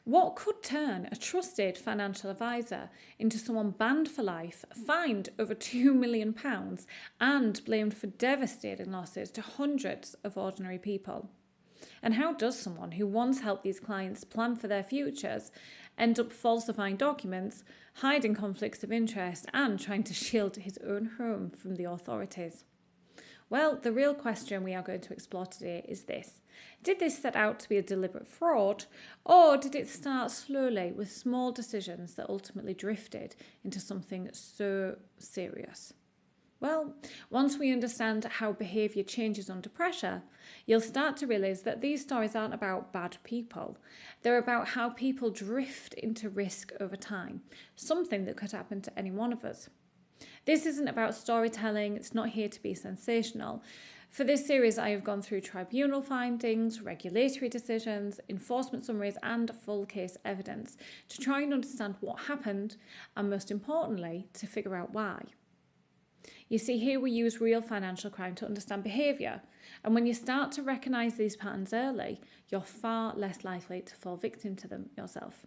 What could turn a trusted financial advisor into someone banned for life, fined over £2 million, and blamed for devastating losses to hundreds of ordinary people? And how does someone who once helped these clients plan for their futures end up falsifying documents, hiding conflicts of interest, and trying to shield his own home from the authorities? Well, the real question we are going to explore today is this. Did this set out to be a deliberate fraud, or did it start slowly with small decisions that ultimately drifted into something so serious? Well, once we understand how behaviour changes under pressure, you'll start to realise that these stories aren't about bad people. They're about how people drift into risk over time, something that could happen to any one of us. This isn't about storytelling, it's not here to be sensational. For this series, I have gone through tribunal findings, regulatory decisions, enforcement summaries, and full case evidence to try and understand what happened, and most importantly, to figure out why. You see, here we use real financial crime to understand behaviour, and when you start to recognise these patterns early, you're far less likely to fall victim to them yourself.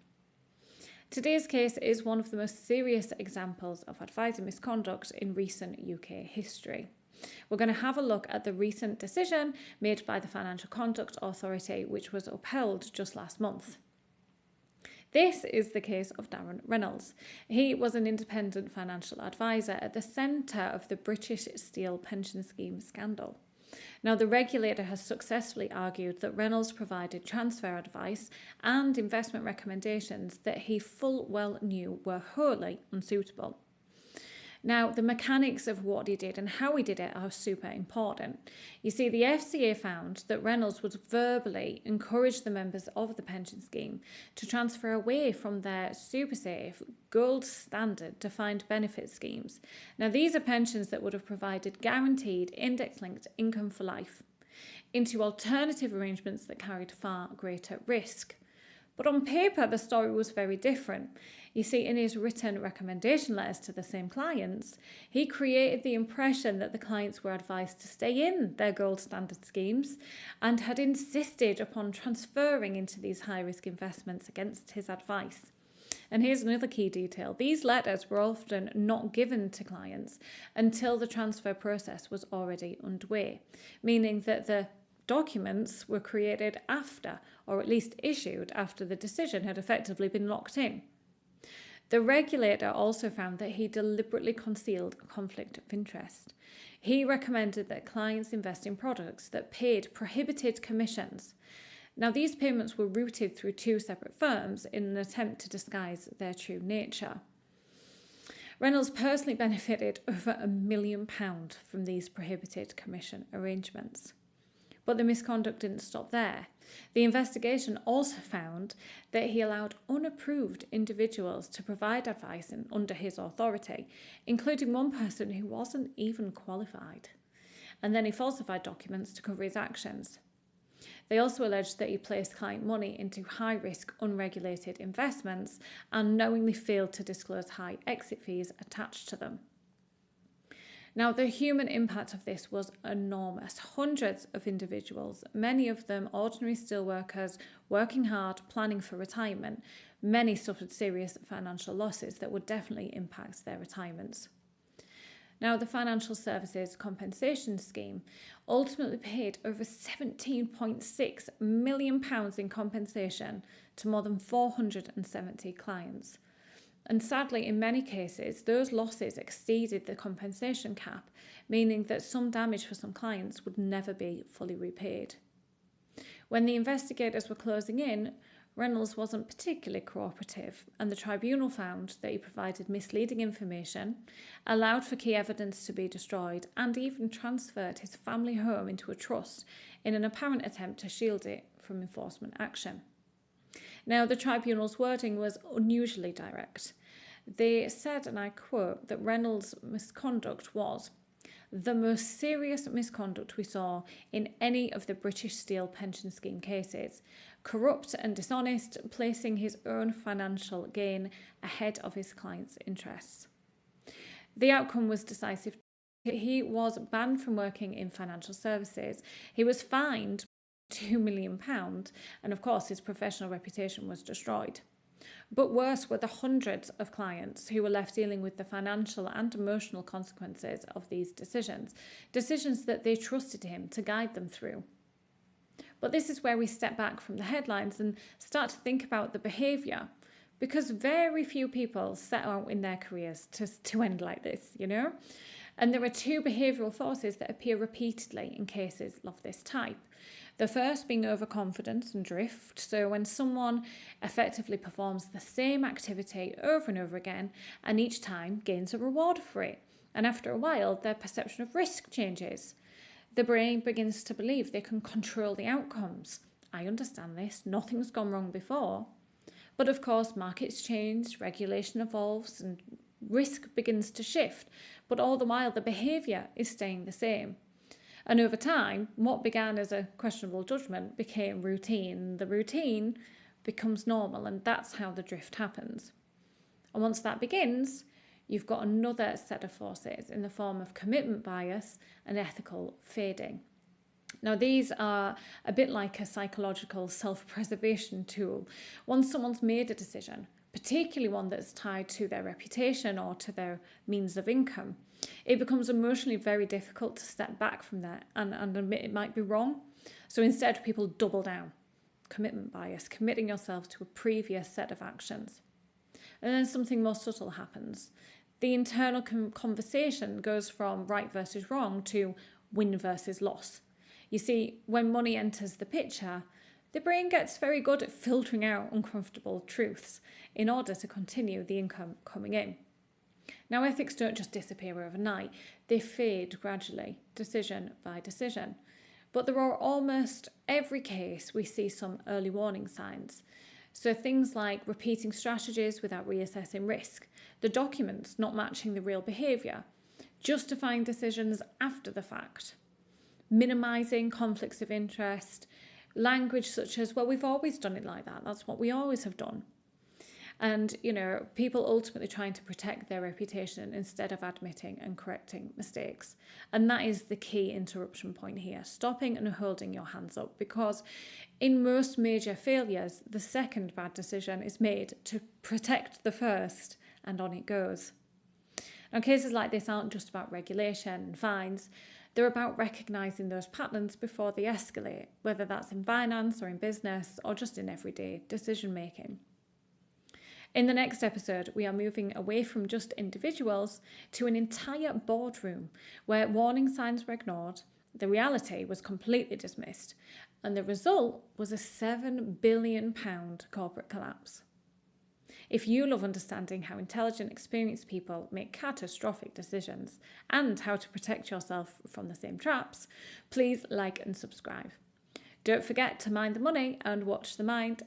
Today's case is one of the most serious examples of advisor misconduct in recent UK history. We're going to have a look at the recent decision made by the Financial Conduct Authority, which was upheld just last month. This is the case of Darren Reynolds. He was an independent financial advisor at the centre of the British Steel pension scheme scandal. Now, the regulator has successfully argued that Reynolds provided transfer advice and investment recommendations that he full well knew were wholly unsuitable. Now, the mechanics of what he did and how he did it are super important. You see, the FCA found that Reynolds would verbally encourage the members of the pension scheme to transfer away from their super safe, gold standard defined benefit schemes. Now, these are pensions that would have provided guaranteed index-linked income for life into alternative arrangements that carried far greater risk. But on paper, the story was very different. You see, in his written recommendation letters to the same clients, he created the impression that the clients were advised to stay in their gold standard schemes and had insisted upon transferring into these high-risk investments against his advice. And here's another key detail. These letters were often not given to clients until the transfer process was already underway, meaning that the documents were created after, or at least issued after, the decision had effectively been locked in. The regulator also found that he deliberately concealed a conflict of interest. He recommended that clients invest in products that paid prohibited commissions. Now, these payments were routed through two separate firms in an attempt to disguise their true nature. Reynolds personally benefited over £1 million from these prohibited commission arrangements. But the misconduct didn't stop there. The investigation also found that he allowed unapproved individuals to provide advice under his authority, including one person who wasn't even qualified. And then he falsified documents to cover his actions. They also alleged that he placed client money into high-risk, unregulated investments and knowingly failed to disclose high exit fees attached to them. Now, the human impact of this was enormous. Hundreds of individuals, many of them ordinary steelworkers, working hard, planning for retirement, many suffered serious financial losses that would definitely impact their retirements. Now, the Financial Services Compensation Scheme ultimately paid over £17.6 million in compensation to more than 470 clients. And sadly, in many cases, those losses exceeded the compensation cap, meaning that some damage for some clients would never be fully repaid. When the investigators were closing in, Reynolds wasn't particularly cooperative, and the tribunal found that he provided misleading information, allowed for key evidence to be destroyed, and even transferred his family home into a trust in an apparent attempt to shield it from enforcement action. Now, the tribunal's wording was unusually direct. They said, and I quote, that Reynolds' misconduct was the most serious misconduct we saw in any of the British Steel pension scheme cases, corrupt and dishonest, placing his own financial gain ahead of his clients' interests. The outcome was decisive. He was banned from working in financial services. He was fined £2 million, and of course his professional reputation was destroyed. But worse were the hundreds of clients who were left dealing with the financial and emotional consequences of these decisions that they trusted him to guide them through. But this is where we step back from the headlines and start to think about the behaviour, because very few people set out in their careers to end like this, And there are two behavioural forces that appear repeatedly in cases of this type. The first being overconfidence and drift. So when someone effectively performs the same activity over and over again and each time gains a reward for it. And after a while, their perception of risk changes. The brain begins to believe they can control the outcomes. I understand this. Nothing's gone wrong before. But of course, markets change, regulation evolves, and risk begins to shift. But all the while, the behaviour is staying the same. And over time, what began as a questionable judgment became routine. The routine becomes normal, and that's how the drift happens. And once that begins, you've got another set of forces in the form of commitment bias and ethical fading. Now, these are a bit like a psychological self-preservation tool. Once someone's made a decision, particularly one that's tied to their reputation or to their means of income, it becomes emotionally very difficult to step back from that and admit it might be wrong. So instead, people double down. Commitment bias, committing yourself to a previous set of actions. And then something more subtle happens. The internal conversation goes from right versus wrong to win versus loss. You see, when money enters the picture, the brain gets very good at filtering out uncomfortable truths in order to continue the income coming in. Now, ethics don't just disappear overnight. They fade gradually, decision by decision. But there are almost every case we see some early warning signs. So things like repeating strategies without reassessing risk, the documents not matching the real behaviour, justifying decisions after the fact, minimising conflicts of interest, language such as, well, we've always done it like that. That's what we always have done. And, people ultimately trying to protect their reputation instead of admitting and correcting mistakes. And that is the key interruption point here, stopping and holding your hands up, because in most major failures, the second bad decision is made to protect the first, and on it goes. Now, cases like this aren't just about regulation and fines. They're about recognising those patterns before they escalate, whether that's in finance or in business or just in everyday decision making. In the next episode, we are moving away from just individuals to an entire boardroom where warning signs were ignored, the reality was completely dismissed, and the result was a £7 billion corporate collapse. If you love understanding how intelligent, experienced people make catastrophic decisions and how to protect yourself from the same traps, please like and subscribe. Don't forget to mind the money and watch the mind.